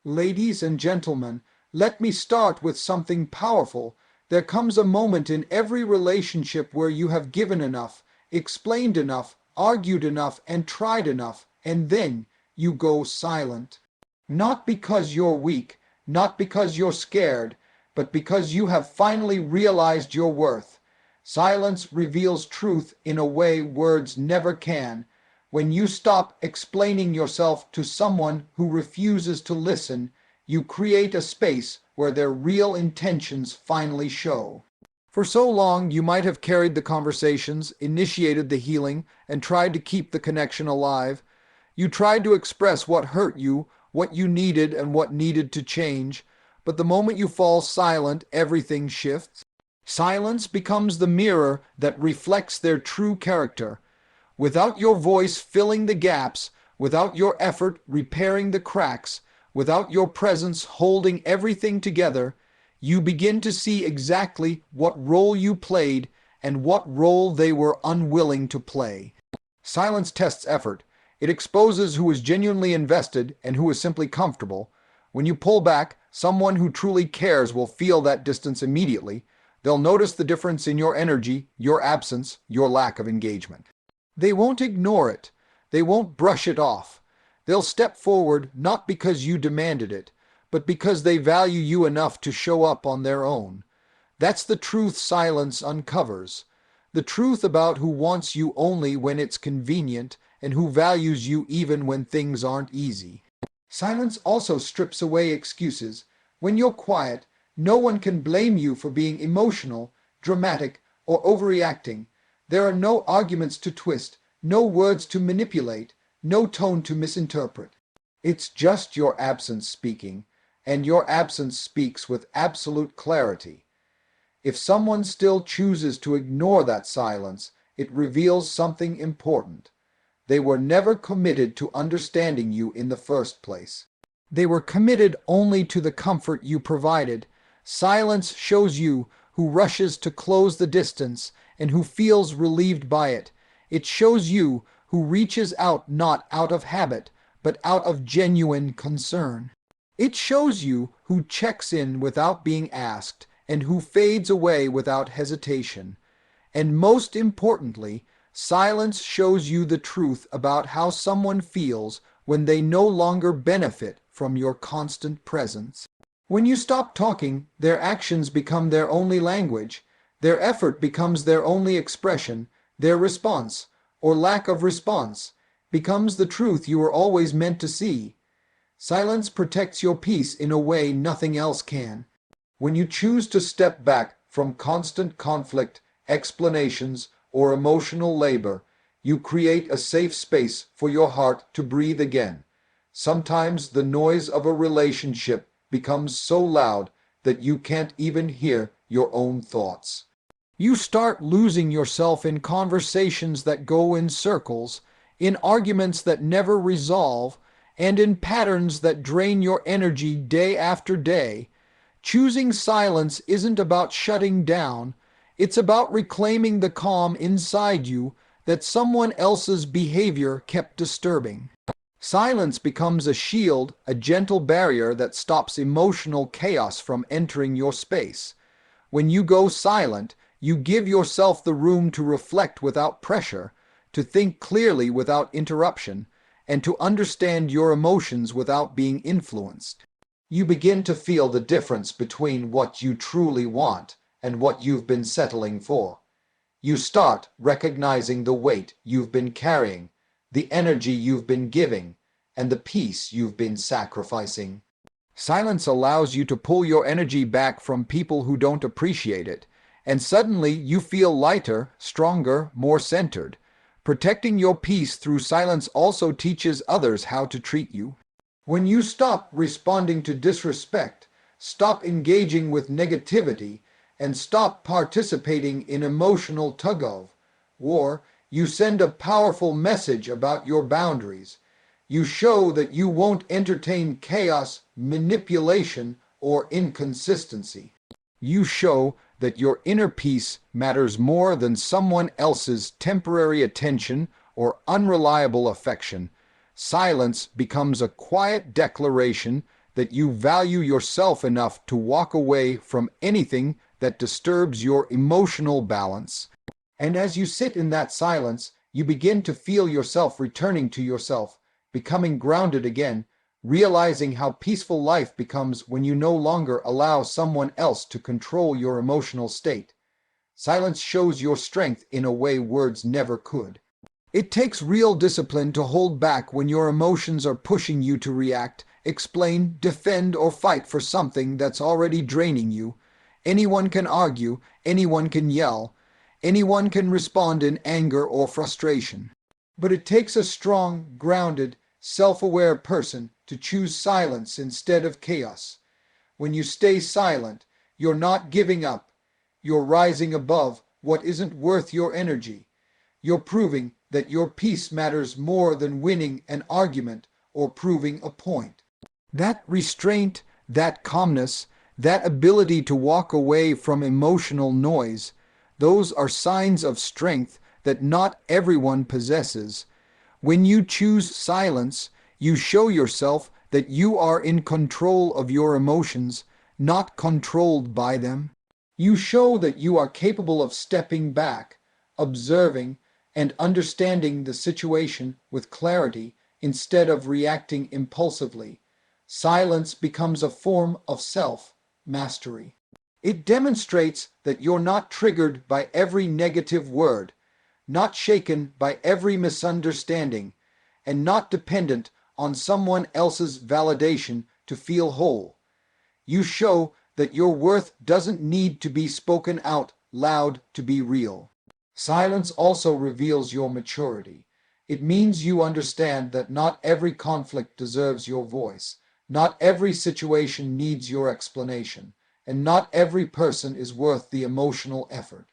Ladies and gentlemen, let me start with something powerful. There comes a moment in every relationship where you have given enough, explained enough, argued enough, and tried enough, and then you go silent. Not because you're weak, not because you're scared, but because you have finally realized your worth. Silence reveals truth in a way words never can. When you stop explaining yourself to someone who refuses to listen, you create a space where their real intentions finally show. For so long, you might have carried the conversations, initiated the healing, and tried to keep the connection alive. You tried to express what hurt you, what you needed, and what needed to change. But the moment you fall silent, everything shifts. Silence becomes the mirror that reflects their true character. Without your voice filling the gaps, without your effort repairing the cracks, without your presence holding everything together, you begin to see exactly what role you played and what role they were unwilling to play. Silence tests effort. It exposes who is genuinely invested and who is simply comfortable. When you pull back, someone who truly cares will feel that distance immediately. They'll notice the difference in your energy, your absence, your lack of engagement. They won't ignore it. They won't brush it off. They'll step forward not because you demanded it, but because they value you enough to show up on their own. That's the truth silence uncovers. The truth about who wants you only when it's convenient and who values you even when things aren't easy. Silence also strips away excuses. When you're quiet, no one can blame you for being emotional, dramatic, or overreacting. There are no arguments to twist, no words to manipulate, no tone to misinterpret. It's just your absence speaking, and your absence speaks with absolute clarity. If someone still chooses to ignore that silence, it reveals something important. They were never committed to understanding you in the first place. They were committed only to the comfort you provided. Silence shows you who rushes to close the distance and who feels relieved by it. It shows you who reaches out not out of habit, but out of genuine concern. It shows you who checks in without being asked and who fades away without hesitation. And most importantly, silence shows you the truth about how someone feels when they no longer benefit from your constant presence. When you stop talking, their actions become their only language. Their effort becomes their only expression. Their response, or lack of response, becomes the truth you were always meant to see. Silence protects your peace in a way nothing else can. When you choose to step back from constant conflict, explanations, or emotional labor, you create a safe space for your heart to breathe again. Sometimes the noise of a relationship becomes so loud that you can't even hear your own thoughts. You start losing yourself in conversations that go in circles, in arguments that never resolve, and in patterns that drain your energy day after day. Choosing silence isn't about shutting down. It's about reclaiming the calm inside you that someone else's behavior kept disturbing. Silence becomes a shield, a gentle barrier that stops emotional chaos from entering your space. When you go silent, you give yourself the room to reflect without pressure, to think clearly without interruption, and to understand your emotions without being influenced. You begin to feel the difference between what you truly want and what you've been settling for. You start recognizing the weight you've been carrying, the energy you've been giving, and the peace you've been sacrificing. Silence allows you to pull your energy back from people who don't appreciate it, and suddenly you feel lighter, stronger, more centered. Protecting your peace through silence also teaches others how to treat you. When you stop responding to disrespect, stop engaging with negativity, and stop participating in emotional tug-of-war, you send a powerful message about your boundaries. You show that you won't entertain chaos, manipulation, or inconsistency. You show that your inner peace matters more than someone else's temporary attention or unreliable affection. Silence becomes a quiet declaration that you value yourself enough to walk away from anything that disturbs your emotional balance. And as you sit in that silence, you begin to feel yourself returning to yourself, becoming grounded again, realizing how peaceful life becomes when you no longer allow someone else to control your emotional state. Silence shows your strength in a way words never could. It takes real discipline to hold back when your emotions are pushing you to react, explain, defend, or fight for something that's already draining you. Anyone can argue, anyone can yell, anyone can respond in anger or frustration. But it takes a strong, grounded, self-aware person to choose silence instead of chaos. When you stay silent, you're not giving up. You're rising above what isn't worth your energy. You're proving that your peace matters more than winning an argument or proving a point. That restraint, that calmness, that ability to walk away from emotional noise, those are signs of strength that not everyone possesses. When you choose silence, you show yourself that you are in control of your emotions, not controlled by them. You show that you are capable of stepping back, observing, and understanding the situation with clarity instead of reacting impulsively. Silence becomes a form of self-mastery. It demonstrates that you're not triggered by every negative word, not shaken by every misunderstanding, and not dependent on someone else's validation to feel whole. You show that your worth doesn't need to be spoken out loud to be real. Silence also reveals your maturity. It means you understand that not every conflict deserves your voice, not every situation needs your explanation, and not every person is worth the emotional effort.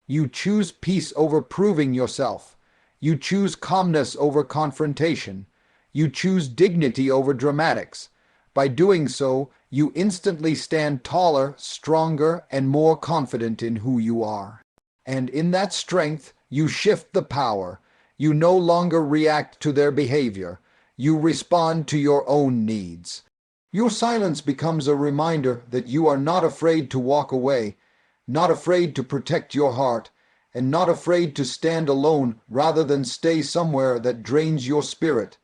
You choose peace over proving yourself. You choose calmness over confrontation. You choose dignity over dramatics. By doing so, you instantly stand taller, stronger, and more confident in who you are. And in that strength, you shift the power. You no longer react to their behavior. You respond to your own needs. Your silence becomes a reminder that you are not afraid to walk away, not afraid to protect your heart, and not afraid to stand alone rather than stay somewhere that drains your spirit.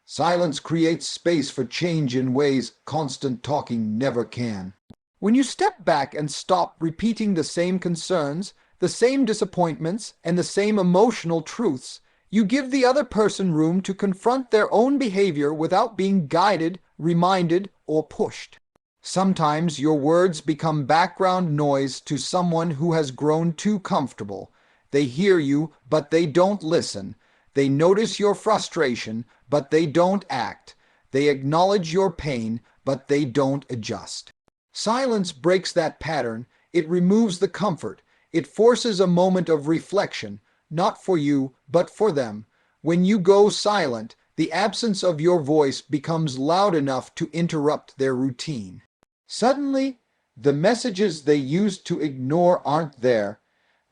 Silence creates space for change in ways constant talking never can. When you step back and stop repeating the same concerns, the same disappointments, and the same emotional truths, you give the other person room to confront their own behavior without being guided, reminded, or pushed. Sometimes your words become background noise to someone who has grown too comfortable. They hear you, but they don't listen. They notice your frustration, but they don't act. They acknowledge your pain, but they don't adjust. Silence breaks that pattern. It removes the comfort. It forces a moment of reflection, not for you, but for them. When you go silent, the absence of your voice becomes loud enough to interrupt their routine. Suddenly, the messages they used to ignore aren't there.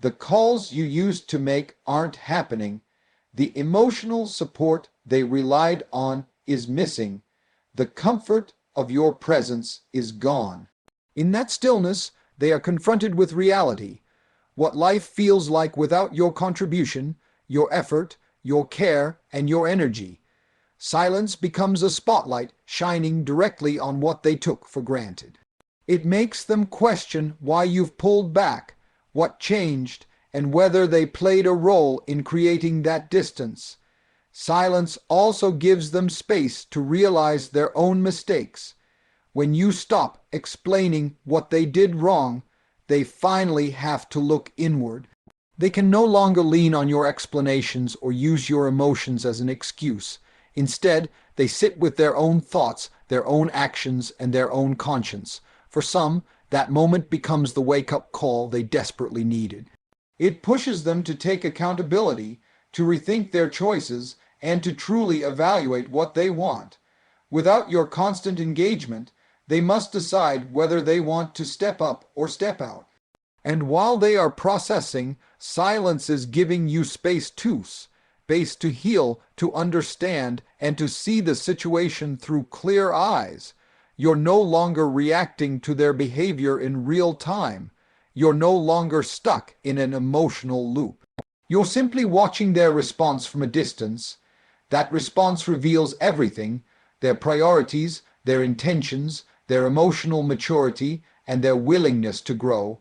The calls you used to make aren't happening. The emotional support they relied on is missing. The comfort of your presence is gone. In that stillness, they are confronted with reality. What life feels like without your contribution, your effort, your care, and your energy. Silence becomes a spotlight shining directly on what they took for granted. It makes them question why you've pulled back, what changed, and whether they played a role in creating that distance. Silence also gives them space to realize their own mistakes. When you stop explaining what they did wrong, they finally have to look inward. They can no longer lean on your explanations or use your emotions as an excuse. Instead, they sit with their own thoughts, their own actions, and their own conscience. For some, that moment becomes the wake-up call they desperately needed. It pushes them to take accountability, to rethink their choices, and to truly evaluate what they want. Without your constant engagement, they must decide whether they want to step up or step out. And while they are processing, silence is giving you space to heal, to understand, and to see the situation through clear eyes. You're no longer reacting to their behavior in real time. You're no longer stuck in an emotional loop. You're simply watching their response from a distance. That response reveals everything: their priorities, their intentions, their emotional maturity, and their willingness to grow.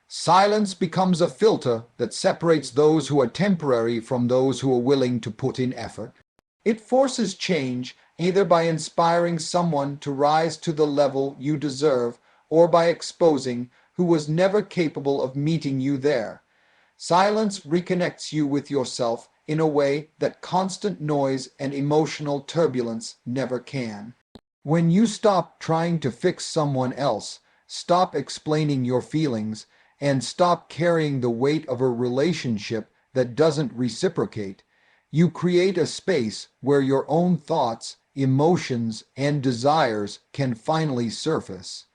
Silence becomes a filter that separates those who are temporary from those who are willing to put in effort. It forces change, either by inspiring someone to rise to the level you deserve or by exposing who was never capable of meeting you there. Silence reconnects you with yourself in a way that constant noise and emotional turbulence never can. When you stop trying to fix someone else, stop explaining your feelings, and stop carrying the weight of a relationship that doesn't reciprocate, you create a space where your own thoughts, emotions, and desires can finally surface.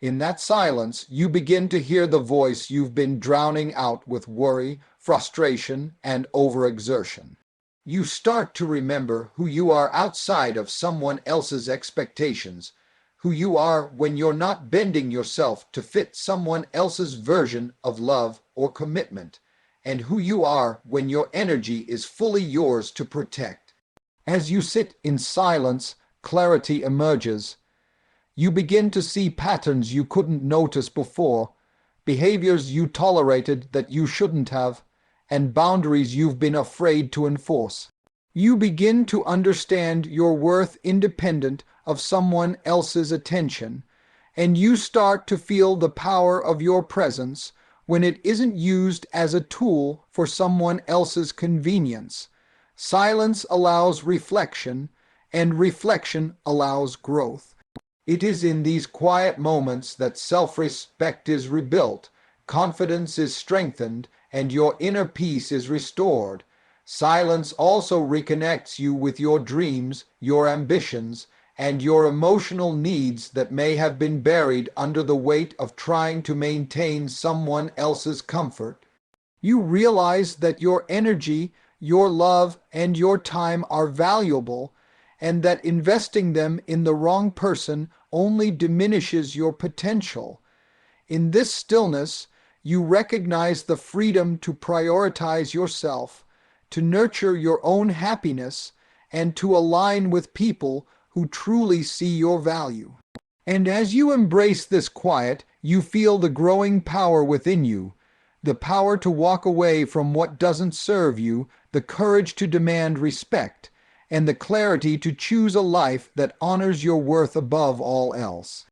In that silence, you begin to hear the voice you've been drowning out with worry, frustration, and overexertion. You start to remember who you are outside of someone else's expectations, who you are when you're not bending yourself to fit someone else's version of love or commitment, and who you are when your energy is fully yours to protect. As you sit in silence, clarity emerges. You begin to see patterns you couldn't notice before, behaviors you tolerated that you shouldn't have, and boundaries you've been afraid to enforce. You begin to understand your worth independent of someone else's attention, and you start to feel the power of your presence when it isn't used as a tool for someone else's convenience. Silence allows reflection, and reflection allows growth. It is in these quiet moments that self-respect is rebuilt, confidence is strengthened, and your inner peace is restored. Silence also reconnects you with your dreams, your ambitions, and your emotional needs that may have been buried under the weight of trying to maintain someone else's comfort. You realize that your energy, your love, and your time are valuable, and that investing them in the wrong person only diminishes your potential. In this stillness, you recognize the freedom to prioritize yourself, to nurture your own happiness, and to align with people who truly see your value. And as you embrace this quiet, you feel the growing power within you, the power to walk away from what doesn't serve you, the courage to demand respect, and the clarity to choose a life that honors your worth above all else.